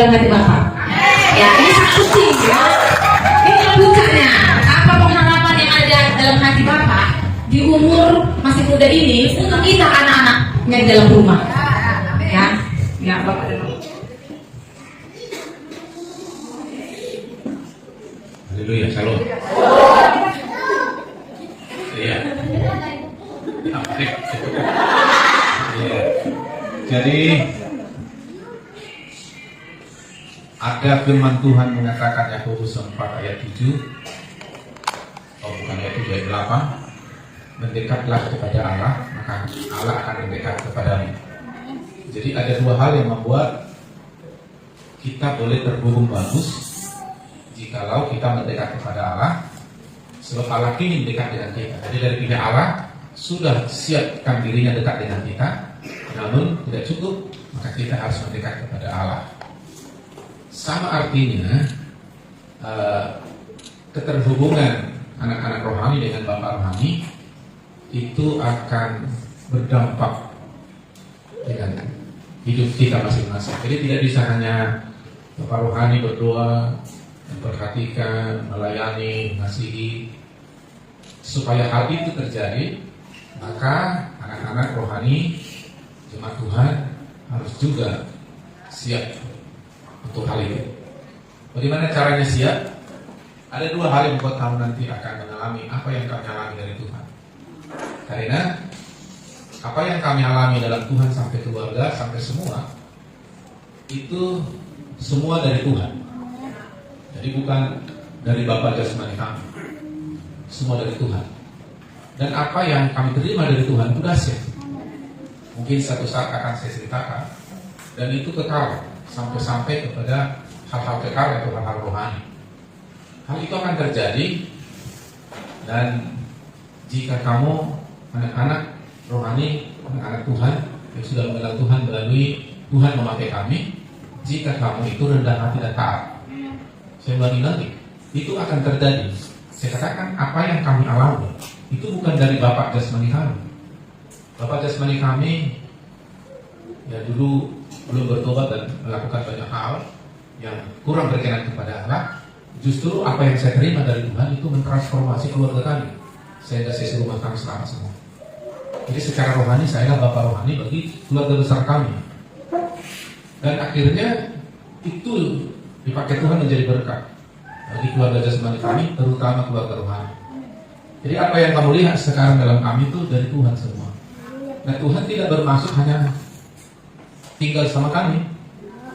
dalam hati Bapak. Ya, ini saksi ya. Ini puncaknya. Apa pengharapan yang ada dalam hati Bapak di umur masih muda ini untuk kita anak-anaknya di dalam rumah? Ya, ya Bapak. Haleluya, shalom. Iya. Iya. Jadi ada firman Tuhan mengatakan Yakobus 4 ayat 7. Oh, bukan ayat 7, ayat 8. Mendekatlah kepada Allah, maka Allah akan mendekat kepadamu. Jadi ada dua hal yang membuat kita boleh terhubung bagus jikalau kita mendekat kepada Allah. Sebab Allah ingin dekat dengan kita. Jadi dari pihak Allah sudah siapkan dirinya dekat dengan kita. Namun tidak cukup, maka kita harus mendekat kepada Allah. Sama artinya keterhubungan anak-anak rohani dengan Bapak rohani itu akan berdampak dengan hidup kita masing-masing. Jadi tidak bisa hanya Bapak rohani berdoa, memperhatikan, melayani, mengasihi. Supaya hal itu terjadi, maka anak-anak rohani jemaat Tuhan harus juga siap untuk hal itu. Bagaimana caranya siap? Ada dua hal yang membuat kamu nanti akan mengalami apa yang kami alami dari Tuhan. Karena apa yang kami alami dalam Tuhan sampai keluarga, sampai semua, itu semua dari Tuhan. Jadi bukan dari Bapa jasmani kami, semua dari Tuhan. Dan apa yang kami terima dari Tuhan itu dahsyat. Mungkin satu saat akan saya ceritakan. Dan itu kekal sampai kepada hal-hal kekal atau hal-hal rohani. Hal itu akan terjadi. Dan jika kamu anak-anak rohani, anak-anak Tuhan yang sudah mengenal Tuhan melalui Tuhan memakai kami, jika kamu itu rendah hati dan taat, saya ulangi lagi, itu akan terjadi. Saya katakan apa yang kami alami itu bukan dari Bapak jasmani kami. Bapak jasmani kami ya dulu belum bertobat dan melakukan banyak hal yang kurang berkenan kepada Allah. Justru apa yang saya terima dari Tuhan itu mentransformasi keluarga kami. Saya sudah sesi rumah kami selama semua. Jadi secara rohani saya adalah Bapak rohani bagi keluarga besar kami. Dan akhirnya itu dipakai Tuhan menjadi berkat bagi keluarga jasmani kami, terutama keluarga rohani. Jadi apa yang kamu lihat sekarang dalam kami itu dari Tuhan semua. Nah Tuhan tidak bermaksud hanya tinggal sama kami.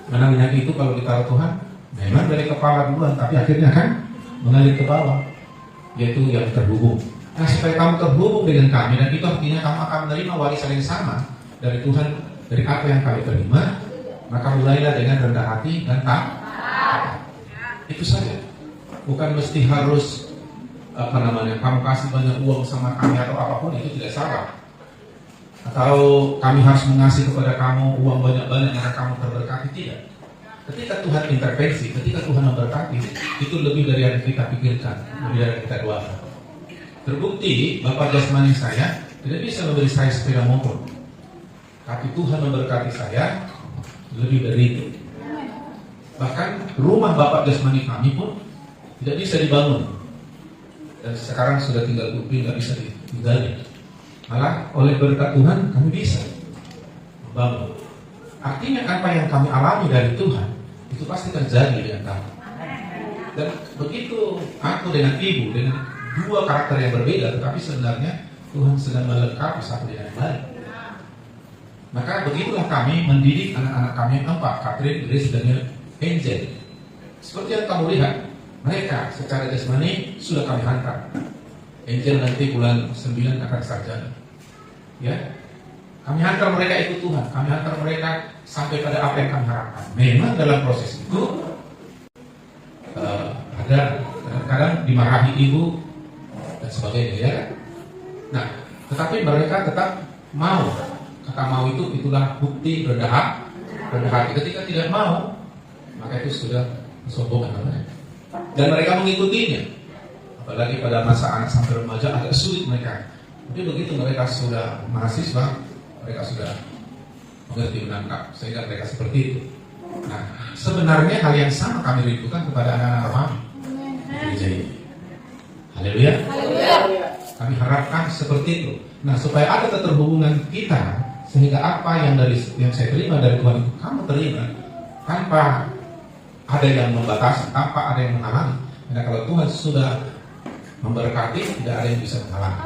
Menangnya itu kalau ditaruh Tuhan, memang dari kepala duluan, tapi akhirnya kan mengalir ke bawah, yaitu yang terhubung. Nah supaya kamu terhubung dengan kami, dan itu artinya kamu akan menerima warisan yang sama dari Tuhan, dari apa yang kami terima. Maka mulailah dengan rendah hati dan taat. Itu saja. Bukan mesti harus kamu kasih banyak uang sama kami atau apapun, itu tidak salah. Atau kami harus mengasih kepada kamu uang banyak-banyak agar kamu terberkati, tidak. Ketika Tuhan intervensi, ketika Tuhan memberkati, itu lebih dari yang kita pikirkan, lebih dari yang kita doakan. Terbukti Bapak jasmani saya tidak bisa memberi saya sepeda motor, tapi Tuhan memberkati saya lebih dari itu. Bahkan rumah Bapak jasmani kami pun tidak bisa dibangun, dan sekarang sudah tinggal kuping, tidak bisa ditinggali. Malah oleh berkat Tuhan kami bisa membangun. Artinya apa yang kami alami dari Tuhan itu pasti terjadi dengan kami. Dan begitu aku dengan ibu dengan dua karakter yang berbeda, tetapi sebenarnya Tuhan sedang melengkapi satu dengan lain. Maka begitulah kami mendidik anak-anak kami yang empat, Catherine, Grace, dan Angel. Seperti yang kamu lihat, mereka secara jasmani sudah kami hantar. Angel nanti bulan 9 akan sarjana. Ya, kami hantar mereka ikut Tuhan. Kami hantar mereka sampai pada apa yang kami harapkan. Memang dalam proses itu ada kadang-kadang dimarahi ibu dan sebagainya, ya. Nah, tetapi mereka tetap mau. Kata mau itulah bukti rendah hati. Ketika tidak mau, maka itu sudah kesombongan mereka. Dan mereka mengikutinya. Apalagi pada masa anak sampai remaja agak sulit mereka. Tapi begitu mereka sudah mahasiswa, mereka sudah mengerti menangkap, sehingga mereka seperti itu. Nah, sebenarnya hal yang sama kami rindukan kepada anak-anak rohani gereja ini. Haleluya. Kami harapkan seperti itu. Nah, supaya ada keterhubungan kita, sehingga apa yang saya terima dari Tuhan itu kamu terima tanpa ada yang membatasi, tanpa ada yang menghalangi. Karena kalau Tuhan sudah memberkati, tidak ada yang bisa menghalangi.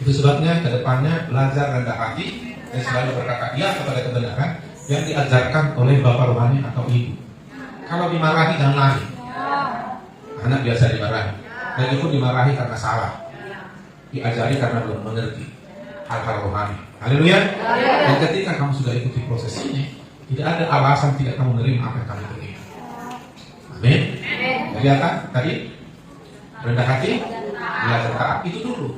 Itu sebabnya ke depannya belajar rendah hati dan selalu berkata iya kepada kebenaran yang diajarkan oleh bapak rohani atau ibu. Kalau dimarahi jangan lari. Anak biasa dimarahi. Dan itu dimarahi karena salah. Diajari karena belum mengerti hal-hal rohani. Haleluya. Dan ketika kamu sudah ikuti proses ini, tidak ada alasan tidak kamu menerima apa yang kamu terima. Amin. Jadi apa? Tadi rendah hati, belajar taat. Itu dulu.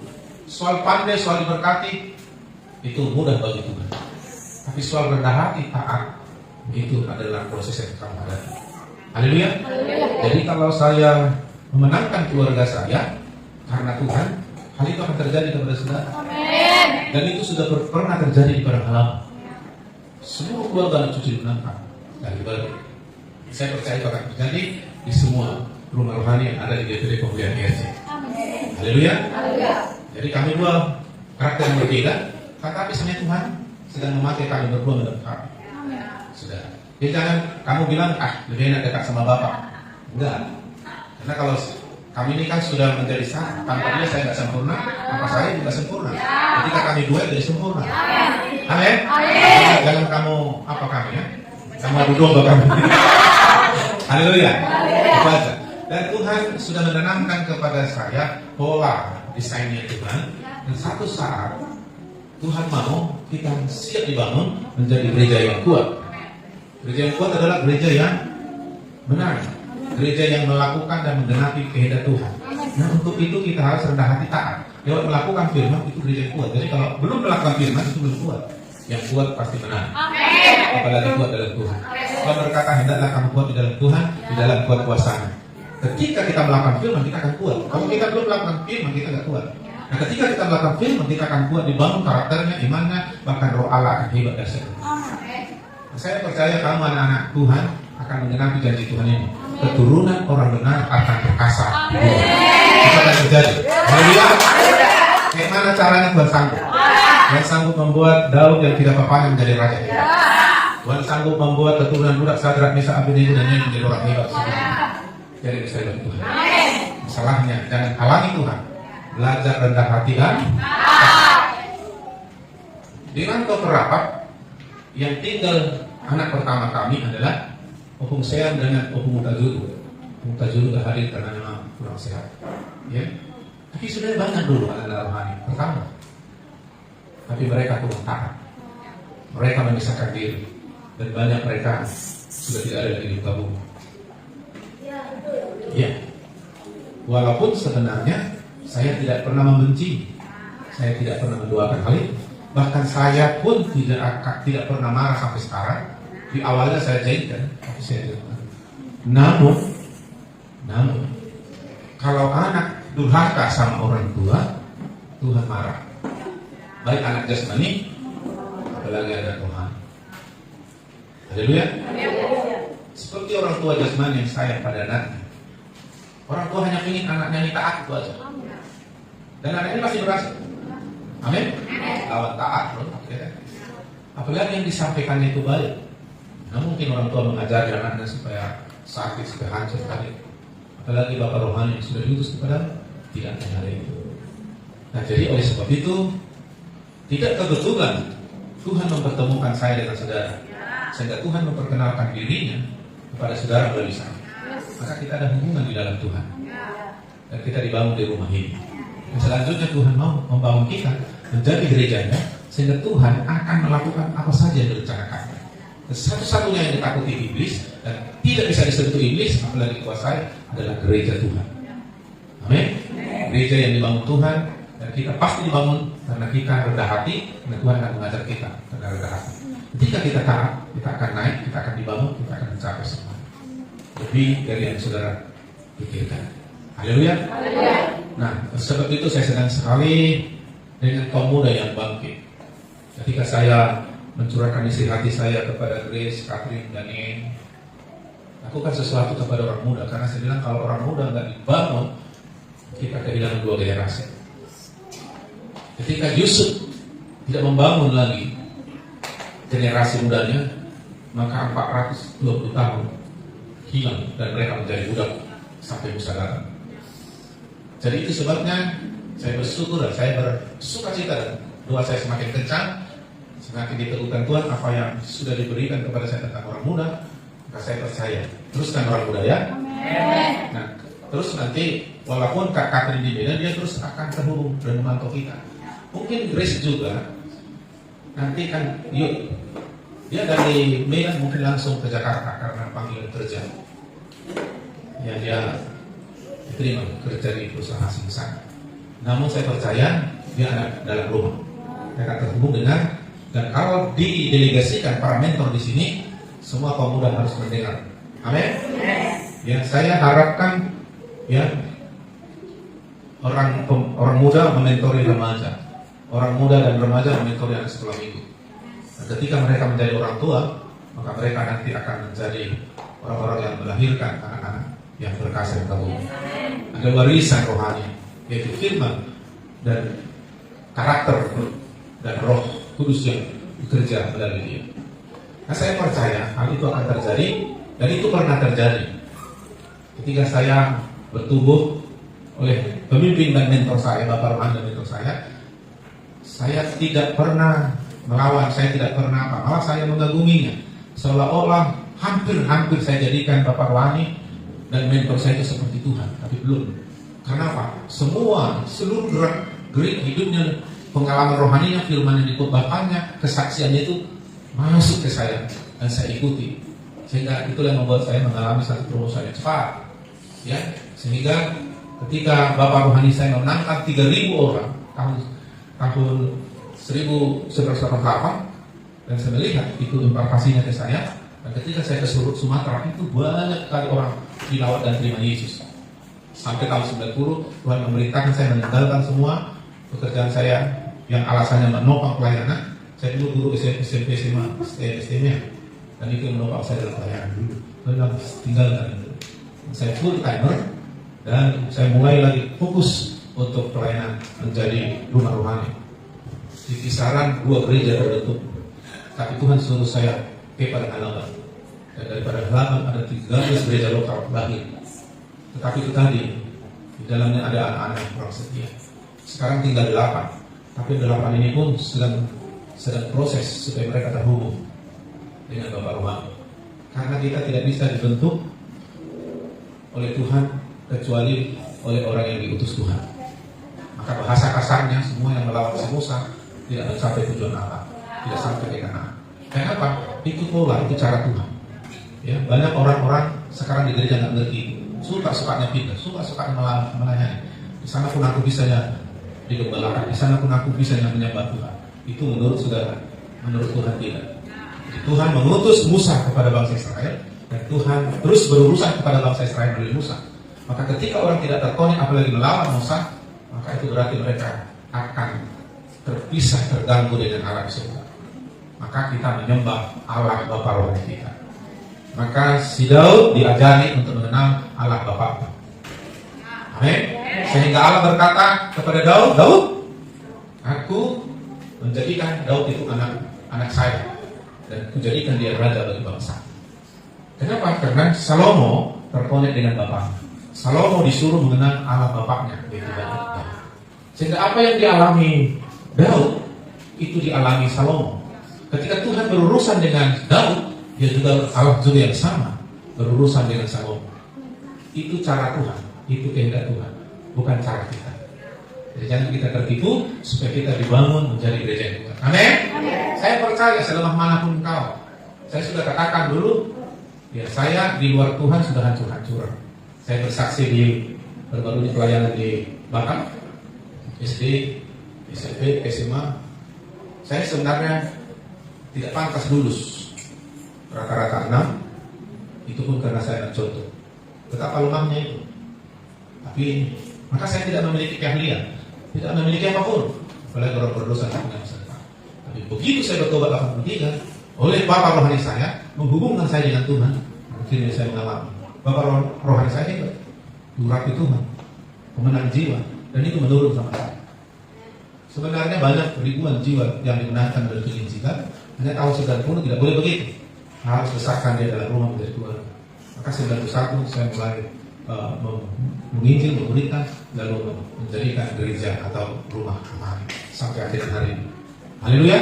Soal pandai, soal diberkati, itu mudah bagi Tuhan. Tapi soal rendah hati, taat, itu adalah proses yang kamu hadapi. Haleluya. Jadi kalau saya memenangkan keluarga saya karena Tuhan, hal itu akan terjadi kepada saudara. Dan itu sudah pernah terjadi di padang halaman. Seluruh keluarga cuci menangkan dari baru. Saya percaya itu akan terjadi di semua rumah rohani yang ada di DPD Pembelian IRC. Haleluya. Jadi kami dua karakter yang berbeda, tetapi sebenarnya Tuhan sedang memakai kami berdua dalam kami. Sudah. Jadi jangan kamu bilang lebih enak dekat sama Bapak. Enggak. Karena kalau kami ini kan sudah menjadi satu. Tanpa dia saya nggak sempurna, tanpa saya juga sempurna. Ketika kami dua jadi sempurna. Amin. Jangan kamu apa kami ya? Kamu adu domba kami. Haleluya. Itu aja. Dan Tuhan sudah menanamkan kepada saya pola desainnya Tuhan. Dan satu saat Tuhan mau kita siap dibangun menjadi gereja yang kuat. Gereja yang kuat adalah gereja yang benar. Gereja yang melakukan dan menggenapi kehendak Tuhan. Nah, untuk itu kita harus rendah hati taat. Lewat melakukan firman itu gereja yang kuat. Jadi kalau belum melakukan firman itu belum kuat. Yang kuat pasti menang. Apalagi kuat dalam Tuhan. Tuhan berkata hendaklah kamu kuat di dalam Tuhan, di dalam kuat kuasanya. Ketika kita melakukan firman kita akan kuat. Kalau kita belum melakukan firman kita nggak kuat. Nah, ketika kita melakukan firman kita akan kuat, dibangun karakternya, imannya, bahkan roh Allah akan hebat dasar. Saya percaya kamu anak-anak Tuhan akan menggenapi janji Tuhan ini. Keturunan orang benar akan perkasa. Itu akan terjadi. Haleluya. Kayak mana caranya Tuhan sanggup? Tuhan sanggup membuat Daud yang tidak apa-apa menjadi raja. Tuhan sanggup membuat keturunan budak Sadrak, Mesak, Abednego dan yang menjadi orang hebat. Jadi bisa dari Tuhan. Masalahnya jangan halangi Tuhan. Belajar rendah hati dan di rantau Perapat yang tinggal anak pertama kami adalah Opung Sean dengan Opung Mutajudu. Opung Mutajudu gak hadir karena memang kurang sehat. Ya. Tapi sudah banyak dulu anak rohani pertama. Tapi mereka kurang taat. Mereka memisahkan diri dan banyak mereka sudah tidak ada di muka bumi. Ya. Walaupun sebenarnya saya tidak pernah membenci, saya tidak pernah mendoakan hal itu. Bahkan saya pun tidak pernah marah sampai sekarang. Di awalnya saya jahitkan, tapi saya tidak. Namun, kalau anak durhaka sama orang tua, Tuhan marah. Baik anak jasmani, apalagi anak rohani. Haleluya. Seperti orang tua jasmani yang sayang pada anaknya. Orang tua hanya ingin anaknya ini taat itu aja. Dan anak ini pasti berhasil. Amin. Lawan taat, bro. Apalagi yang disampaikannya itu baik. Nah, mungkin orang tua mengajari anaknya supaya sakit, supaya hancur tadi. Apalagi bapak rohani yang sudah diutus kepada tidak ada itu. Nah, jadi oleh sebab itu tidak kebetulan Tuhan mempertemukan saya dengan saudara, sehingga Tuhan memperkenalkan dirinya kepada saudara melalui saya. Maka kita ada hubungan di dalam Tuhan, dan kita dibangun di rumah ini. Dan selanjutnya Tuhan mau membangun kita menjadi gerejanya, sehingga Tuhan akan melakukan apa saja yang direncanakan. Satu-satunya yang ditakuti iblis dan tidak bisa disentuh iblis apalagi dikuasai adalah gereja Tuhan. Amin. Gereja yang dibangun Tuhan, dan kita pasti dibangun karena kita rendah hati, dan Tuhan akan mengajar kita karena rendah hati. Ketika kita taat, kita akan naik, kita akan dibangun, kita akan mencapai semua. Lebih dari yang saudara pikirkan. Haleluya. Nah, sebab itu saya senang sekali dengan kaum muda yang bangkit. Ketika saya mencurahkan isi hati saya kepada Grace, Catherine, dan Ian, lakukan sesuatu kepada orang muda, karena saya bilang kalau orang muda nggak dibangun, kita kehilangan 2 generasi. Ketika Yusuf tidak membangun lagi generasi mudanya, maka 420 tahun hilang dan mereka menjadi budak sampai Musa datang. Jadi itu sebabnya saya bersyukur dan saya bersuka cita dan doa saya semakin kencang, semakin diteguhkan Tuhan apa yang sudah diberikan kepada saya tentang orang muda. Maka saya percaya, teruskan orang muda ya. Nah, terus nanti walaupun Kak Katrin di Medan, dia terus akan terhubung dan memantau kita. Mungkin Grace juga nanti kan yuk dia dari Medan mungkin langsung ke Jakarta karena panggilan kerja. Ya dia diterima kerja di perusahaan asing sana. Namun saya percaya dia ada dalam rumah. Dia akan terhubung dengan, dan kalau didelegasikan para mentor di sini, semua kaum muda harus mendengar. Amin. Ya, saya harapkan ya orang muda mementori remaja, orang muda dan remaja mementori anak sekolah minggu. Dan ketika mereka menjadi orang tua, maka mereka nanti akan menjadi orang-orang yang melahirkan anak-anak yang berkasih kabur. Ada warisan rohani, yaitu firman dan karakter dan roh kudus yang bekerja melalui dia. Nah, saya percaya hal itu akan terjadi, dan itu pernah terjadi ketika saya bertumbuh oleh pemimpin dan mentor saya, Bapak Rohan dan mentor saya tidak pernah melawan, saya tidak pernah apa, malah saya mengaguminya, seolah-olah hampir saya jadikan Bapak Rohani dan mentor saya itu seperti Tuhan, tapi belum. Kenapa? Seluruh gerak hidupnya, pengalaman rohaninya, firman yang dikutbahkannya, kesaksiannya itu masuk ke saya dan saya ikuti, sehingga itulah yang membuat saya mengalami satu terobosan yang cepat, ya. Sehingga ketika Bapak Rohani saya menangkan 3.000 orang tahun 1988, dan saya melihat itu impartasinya ke saya, dan ketika saya ke Sumatera itu banyak kali orang dilawat dan terima Yesus. Sampai tahun 90 Tuhan memerintahkan saya meninggalkan semua pekerjaan saya yang alasannya menopang pelayanan. Saya dulu guru SMP SMA STM, dan itu yang menopang saya dalam pelayanan dulu. Saya tinggalkan itu. Saya full timer dan saya mulai lagi fokus untuk pelayanan menjadi rumah rohani. Di kisaran 2 gereja terbentuk, tapi Tuhan suruh saya pada halaman, dan daripada halaman ada 13 gereja lokal lahir. Tetapi itu tadi di dalamnya ada anak-anak yang kurang setia. Sekarang tinggal 8, tapi 8 ini pun sedang proses supaya mereka terhubung dengan Bapak Rohani. Karena kita tidak bisa dibentuk oleh Tuhan kecuali oleh orang yang diutus Tuhan. Maka bahasa kasarnya semua yang melawan si Musa tidak mencapai tujuan Allah, tidak sampai ke Kanaan. Kenapa? Itu pola, itu cara Tuhan. Ya, banyak orang-orang sekarang di gereja nggak ngerti, suka-sukanya pindah, suka-sukanya melayani. Di sana pun aku bisanya digembalakan, di sana pun aku bisanya menyembah Tuhan. Itu menurut saudara, menurut Tuhan tidak. Jadi Tuhan mengutus Musa kepada bangsa Israel, dan Tuhan terus berurusan kepada bangsa Israel melalui Musa. Maka ketika orang tidak terkonek apalagi melawan Musa, maka itu berarti mereka akan terpisah, terganggu dengan Allah surga. Maka kita menyembah Allah Bapa rohani kita. Maka si Daud diajari untuk mengenal Allah Bapa. Amin. Sehingga Allah berkata kepada Daud, aku menjadikan Daud itu anak saya, dan kujadikan dia raja bagi bangsa. Kenapa? Karena Salomo terkonek dengan bapaknya. Salomo disuruh mengenal Allah bapaknya, sehingga apa yang dialami Daud itu dialami Salomo. Ketika Tuhan berurusan dengan Daud, dia juga Allah juga yang sama berurusan dengan Salomo. Itu cara Tuhan, itu kehendak Tuhan, bukan cara kita. Jadi jangan kita tertipu, supaya kita dibangun menjadi gereja yang Tuhan. Amin. Saya percaya selemah manapun kau. Saya sudah katakan dulu, ya saya di luar Tuhan sudah hancur-hancuran. Saya bersaksi di berbagai pelayanan di Batam, SD, SMP, SMA. Saya sebenarnya tidak pantas lulus, rata-rata 6. Itu pun karena saya contoh. Betapa lemahnya itu. Tapi maka saya tidak memiliki keahlian, tidak memiliki apapun, apalagi orang berdosa tidak punya masa depan. Tapi begitu saya bertobat 83, oleh Bapak rohani saya menghubungkan saya dengan Tuhan, Akhirnya saya mengalami. Bapak rohani saya hebat, durapi Tuhan, pemenang jiwa, dan itu menurun sama saya. Sebenarnya banyak ribuan jiwa yang dimenangkan dari kelinjikan, hanya tahun 90 tidak boleh begitu. Harus besarkan dia dalam rumah menjadi Tuhan. Maka 91 saya mulai menginjil, memberitakan, lalu menjadikan gereja atau rumah rohani sampai akhir hari ini. Haleluya.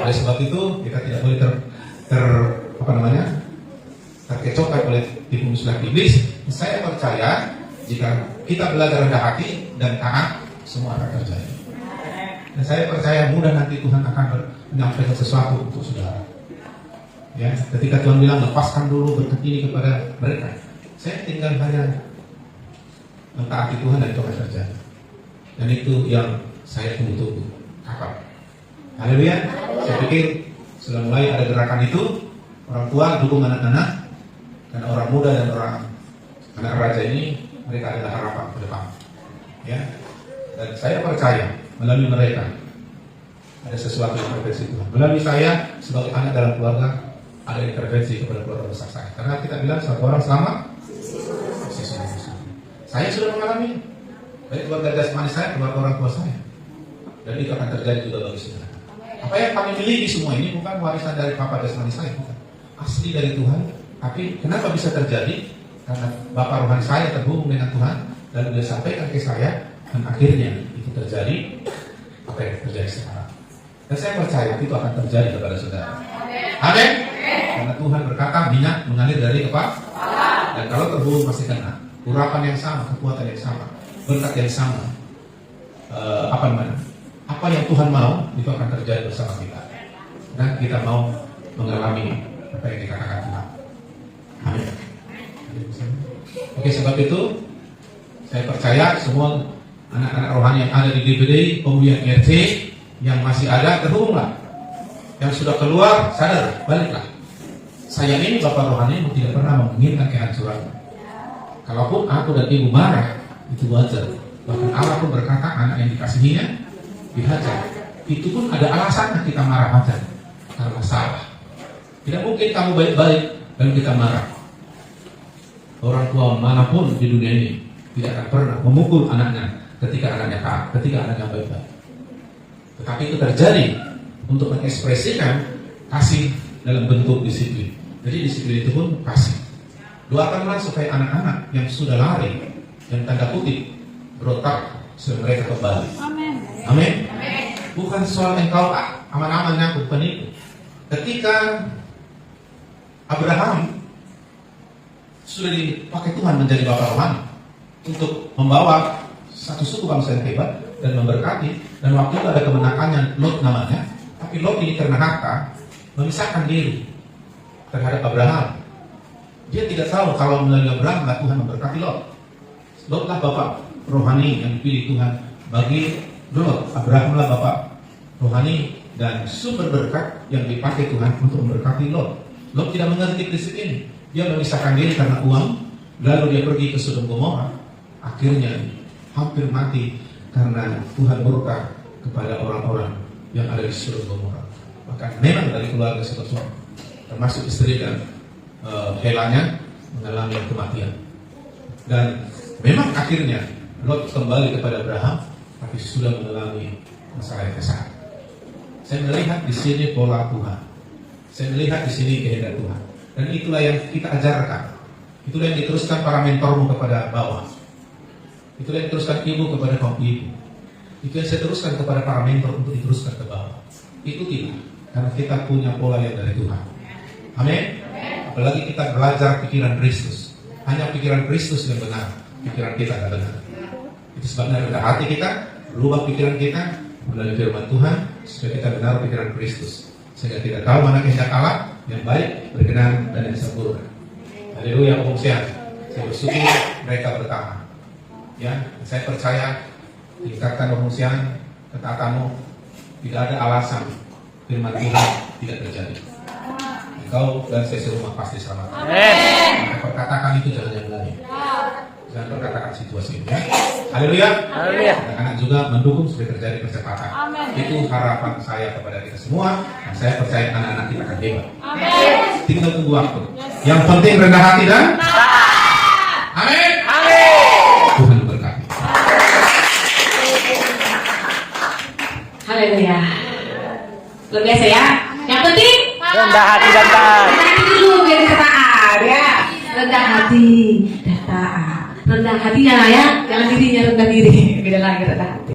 Oleh sebab itu kita tidak boleh terkecohkan oleh tipu muslihat iblis. Saya percaya jika kita belajar rendah hati dan taat, semua akan terjadi. Dan saya percaya mudah nanti Tuhan akan menyampaikan sesuatu untuk saudara. Ya, ketika Tuhan bilang lepaskan dulu berkat ini kepada mereka, saya tinggal hanya mentaati Tuhan dan itu akan terjadi. Dan itu yang saya tunggu-tunggu. Kapan? Haleluya. Saya pikir sudah mulai ada gerakan itu. Orang tua dukung anak-anak, karena orang muda dan orang anak raja ini mereka adalah harapan ke depan. Ya. Dan saya percaya melalui mereka ada sesuatu intervensi Tuhan. Melalui saya sebagai anak dalam keluarga ada intervensi kepada keluarga besar saya. Karena kita bilang satu orang selamat, sisi musuh. Saya sudah mengalami dari keluarga jasmani saya, keluarga orang tua saya, dan itu akan terjadi juga bagi saudara. Apa yang kami miliki semua ini bukan warisan dari papa jasmani saya, bukan. Asli dari Tuhan. Tapi kenapa bisa terjadi? Karena bapak rohani saya terhubung dengan Tuhan, lalu dia sampaikan ke saya, dan akhirnya itu terjadi. Apa yang terjadi sekarang? Dan saya percaya itu akan terjadi kepada saudara. Amin. Karena Tuhan berkata minyak mengalir dari kepala. Dan kalau terhubung pasti kena. Urapan yang sama, kekuatan yang sama, berkat yang sama. Apa yang Tuhan mau itu akan terjadi bersama kita. Dan kita mau mengalami apa yang dikatakan Tuhan. Amin. Oke, sebab itu saya percaya semua anak-anak rohani yang ada di DVD, pemulihan RC yang masih ada, terhubunglah. Yang sudah keluar, sadar, baliklah. Saya ini bapak rohani yang tidak pernah menginginkan kehancuran. Kalaupun aku dan ibu marah, itu wajar. Bahkan Allah pun berkata anak yang dikasihinya dihajar. Itu pun ada alasannya kita marah hajar, karena salah. Tidak mungkin kamu baik-baik dan kita marah. Orang tua manapun di dunia ini tidak akan pernah memukul anaknya ketika anaknya taat, ketika anaknya baik-baik. Tetapi itu terjadi untuk mengekspresikan kasih dalam bentuk disiplin. Jadi disiplin itu pun kasih. Doakanlah supaya anak-anak yang sudah lari, yang tanda kutip berotak, supaya mereka kembali. Amin. Amin. Bukan soal engkau aman-amannya, bukan itu. Ketika Abraham sudah dipakai Tuhan menjadi bapak rohani untuk membawa satu suku bangsa yang hebat dan memberkati, dan waktu itu ada kemenakannya Lot namanya, tapi Lot ini karena harta memisahkan diri terhadap Abraham. Dia tidak tahu kalau melalui Abraham lah Tuhan memberkati Lot. Lotlah bapak rohani yang dipilih Tuhan bagi Lot. Abraham lah bapak rohani dan sumber berkat yang dipakai Tuhan untuk memberkati Lot. Lot tidak mengerti prinsip ini. Dia memisahkan diri karena uang, lalu dia pergi ke Sodom Gomora. Akhirnya hampir mati karena Tuhan murka kepada orang-orang yang ada di Sodom Gomora. Bahkan memang dari keluarga Sodom, termasuk istri dan helanya mengalami kematian. Dan memang akhirnya Lot kembali kepada Abraham, tapi sudah mengalami masalah yang besar. Saya melihat di sini pola Tuhan. Saya melihat di sini kehendak Tuhan. Dan itulah yang kita ajarkan. Itulah yang diteruskan para mentormu kepada bawah. Itulah yang diteruskan ibu kepada kaum ibu. Itu yang saya teruskan kepada para mentor untuk diteruskan ke bawah. Ikutilah, karena kita punya pola yang dari Tuhan. Amin. Apalagi kita belajar pikiran Kristus. Hanya pikiran Kristus yang benar. Pikiran kita tidak benar. Itu sebabnya rendah hati kita, berubah pikiran kita melalui firman Tuhan supaya kita benar pikiran Kristus. Sehingga kita tahu mana kehendak Allah yang baik, berkenan, dan yang sempurna. Haleluya, pengungsian. Saya bersyukur mereka bertahan. Ya, saya percaya tingkatkan pengungsian, ketaatanmu, tidak ada alasan firman Tuhan tidak terjadi. Engkau dan saya serumah pasti selamat. Maka perkatakan itu jangan yang lain. dan perkataan situasinya. Haleluya. Haleluya. Anak-anak juga mendukung supaya terjadi percepatan. Itu harapan saya kepada kita semua. Dan saya percaya anak-anak kita akan hebat. Tinggal tunggu waktu. Yang penting rendah hati dan amin. Tuhan berkati. Haleluya. Luar biasa ya. Yang penting Rendah hati dan taat. rendah hati dulu biar bisa taat ya. Rendah hati dan taat. Rendah hatinya ya, jangan dirinya rendah diri. Beda lagi rendah hati.